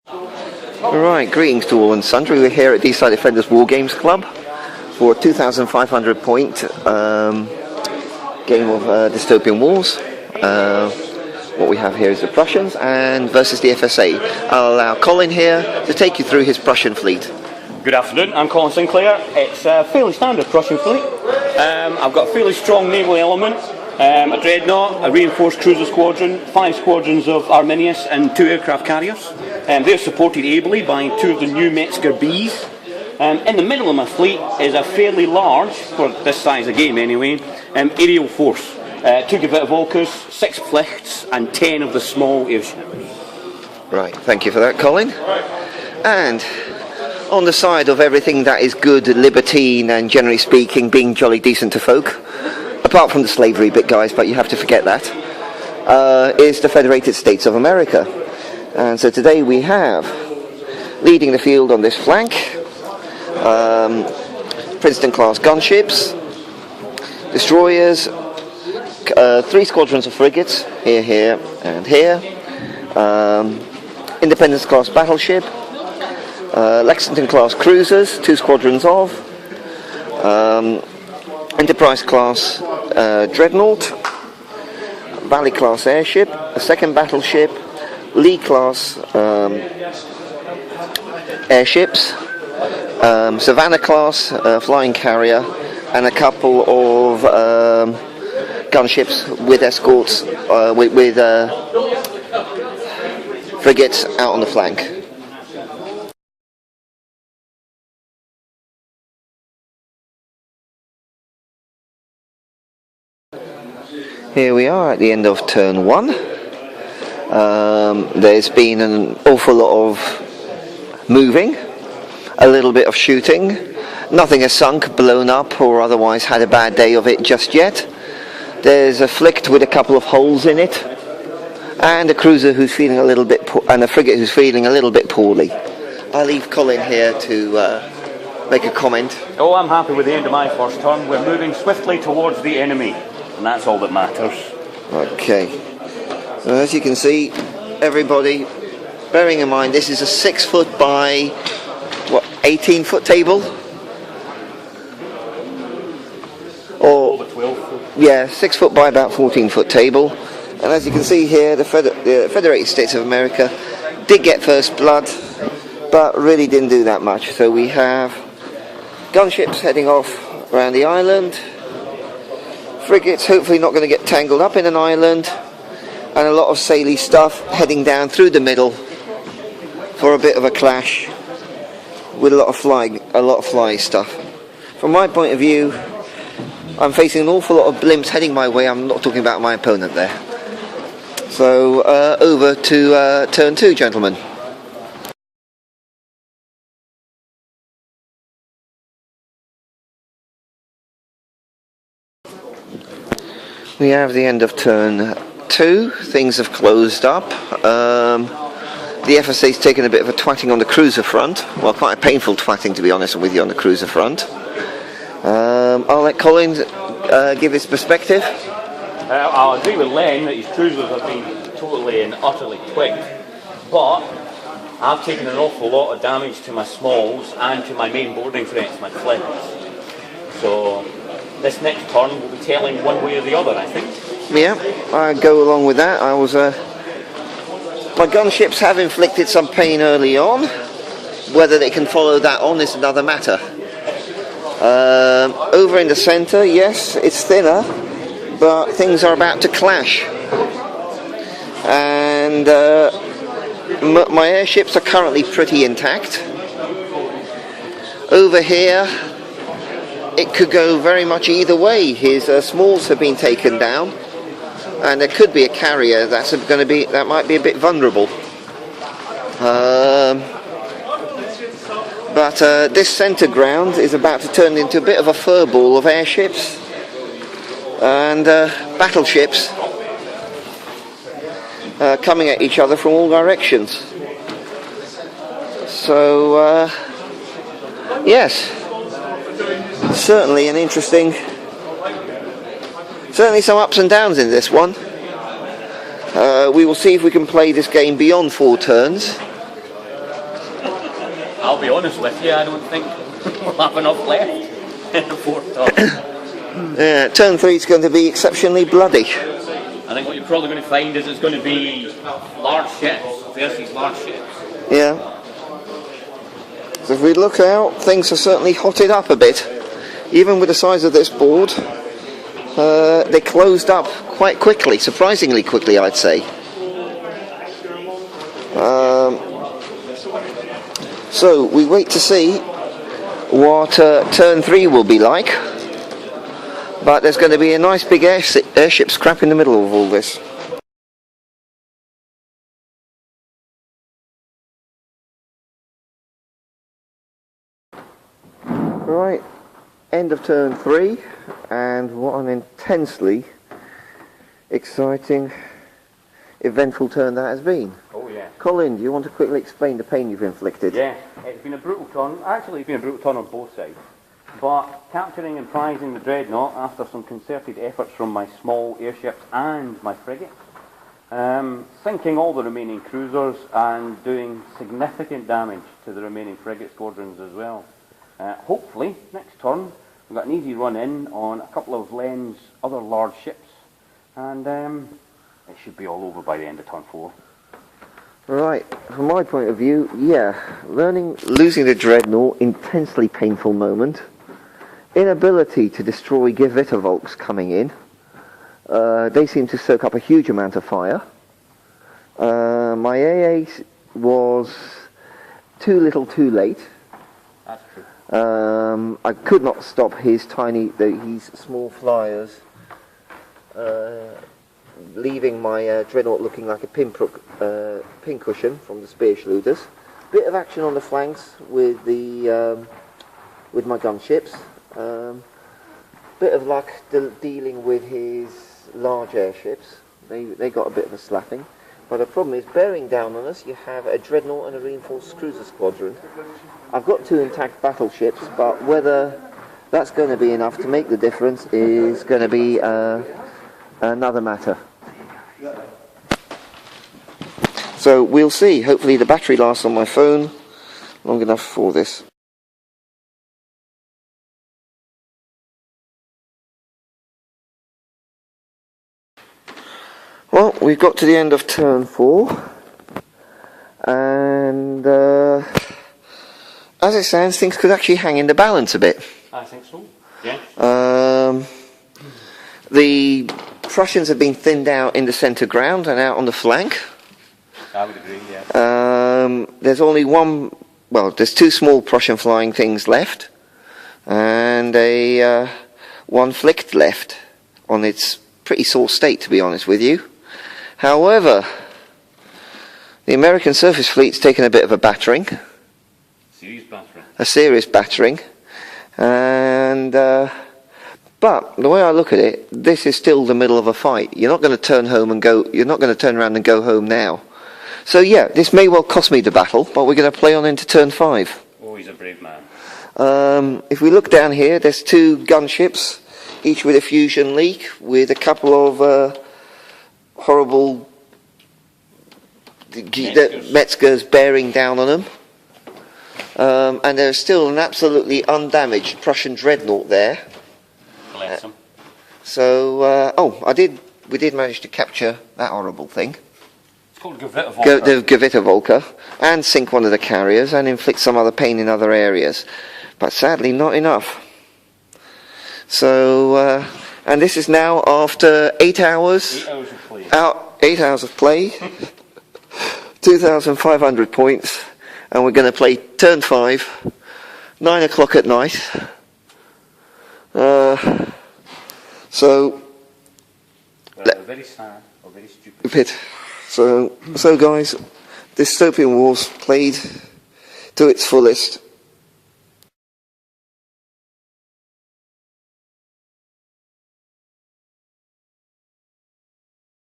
Alright, greetings to all and sundry. We're here at Dystopian Defenders Wargames Club for a 2,500 point game of Dystopian Wars. What we have here is the Prussians and versus the FSA. I'll allow Colin here to take you through his Prussian fleet. Good afternoon, I'm Colin Sinclair. It's a fairly standard Prussian fleet. I've got a fairly strong naval element, a dreadnought, a reinforced cruiser squadron, 5 squadrons of Arminius and 2 aircraft carriers. They're supported ably by 2 of the new Metzger Bs. In the middle of my fleet is a fairly large, for this size of game anyway, aerial force. 2 Gewittervolkers, 6 Pflichts and 10 of the small airships. Right, thank you for that, Colin. And on the side of everything that is good, libertine and generally speaking being jolly decent to folk, apart from the slavery bit guys, but you have to forget that, is the Federated States of America. And so today we have, leading the field on this flank, Princeton-class gunships, destroyers, 3 squadrons of frigates, here, and here, Independence-class battleship, Lexington-class cruisers, 2 squadrons of, Enterprise-class dreadnought, Valley-class airship, a 2nd battleship, Lee-class airships, Savannah-class flying carrier, and a couple of gunships with escorts, with frigates out on the flank. Here we are at the end of turn 1. There's been an awful lot of moving, a little bit of shooting. Nothing has sunk, blown up, or otherwise had a bad day of it just yet. There's a flicked with a couple of holes in it, and a cruiser who's feeling a little bit, and a frigate who's feeling a little bit poorly. I'll leave Colin here to make a comment. Oh, I'm happy with the end of my first turn. We're moving swiftly towards the enemy, and that's all that matters. Okay. So as you can see, everybody, bearing in mind this is a 6 foot by 18 foot table, or 12 foot. Yeah, 6 foot by about 14 foot table. And as you can see here, the Federated States of America did get first blood, but really didn't do that much. So we have gunships heading off around the island, frigates hopefully not going to get tangled up in an island, and a lot of saily stuff heading down through the middle for a bit of a clash with a lot of fly stuff. From my point of view, I'm facing an awful lot of blimps heading my way. I'm not talking about my opponent there. So over to turn 2, gentlemen. We have the end of turn 2. Things have closed up. The FSA's taken a bit of a twatting on the cruiser front. Well, quite a painful twatting, to be honest with you, on the cruiser front. I'll let Colin give his perspective. I'll agree with Len that his cruisers have been totally and utterly twigged, but I've taken an awful lot of damage to my smalls and to my main boarding threats, my Pflichts. So this next turn will be telling one way or the other, I think. Yeah, I go along with that. My gunships have inflicted some pain early on. Whether they can follow that on is another matter. Over in the centre, yes, it's thinner, but things are about to clash. And my airships are currently pretty intact. Over here, it could go very much either way. His smalls have been taken down, and there could be a carrier that might be a bit vulnerable. But this centre ground is about to turn into a bit of a furball of airships and battleships coming at each other from all directions. So yes, certainly an interesting, certainly some ups and downs in this one. We will see if we can play this game beyond 4 turns. I'll be honest with you, I don't think we'll have enough left in the fourth turn. Turn 3 is going to be exceptionally bloody. I think what you're probably going to find is it's going to be large ships versus large ships. Yeah. So if we look out, things are certainly hotted up a bit. Even with the size of this board, they closed up quite quickly, surprisingly quickly, I'd say. So we wait to see what turn 3 will be like. But there's going to be a nice big airship scrap in the middle of all this. Right, end of turn 3, and what an intensely exciting, eventful turn that has been. Oh yeah. Colin, do you want to quickly explain the pain you've inflicted? Yeah, it's been a brutal turn. Actually, it's been a brutal turn on both sides. But capturing and prizing the Dreadnought after some concerted efforts from my small airships and my frigate, sinking all the remaining cruisers and doing significant damage to the remaining frigate squadrons as well. Hopefully, next turn, we've got an easy run in on a couple of Len's other large ships, and it should be all over by the end of turn 4. Right, from my point of view, yeah, losing the Dreadnought, intensely painful moment. Inability to destroy Gevittervolks coming in. They seem to soak up a huge amount of fire. My AA was too little too late. That's true. I could not stop his small flyers leaving my Dreadnought looking like a pincushion from the Speerschluders. Bit of action on the flanks with my gunships. Bit of luck dealing with his large airships. They got a bit of a slapping. But the problem is, bearing down on us, you have a Dreadnought and a reinforced cruiser squadron. I've got 2 intact battleships, but whether that's going to be enough to make the difference is going to be another matter. So we'll see. Hopefully the battery lasts on my phone long enough for this. Well, we've got to the end of turn 4, and as it stands, things could actually hang in the balance a bit. I think so, yeah. The Prussians have been thinned out in the centre ground and out on the flank. I would agree, yeah. There's only there's 2 small Prussian flying things left, and one flicked left on its pretty sore state, to be honest with you. However, the American surface fleet's taken a bit of a battering. A serious battering. And but the way I look at it, this is still the middle of a fight. You're not going to turn around and go home now. So yeah, this may well cost me the battle, but we're going to play on into turn 5. Oh, he's a brave man. If we look down here, there's 2 gunships, each with a fusion leak, with a couple of horrible Metzgers bearing down on them. And there's still an absolutely undamaged Prussian Dreadnought there. Bless him. So, we did manage to capture that horrible thing. It's called Gevittervolker. The Gevittervolker, and sink one of the carriers and inflict some other pain in other areas. But sadly, not enough. So, and this is now after 8 hours. 8 hours of play. 8 hours of play. 2,500 points. And we're going to play turn 5, 9 o'clock at night. So, very sad or very stupid. A bit. So guys, Dystopian Wars played to its fullest.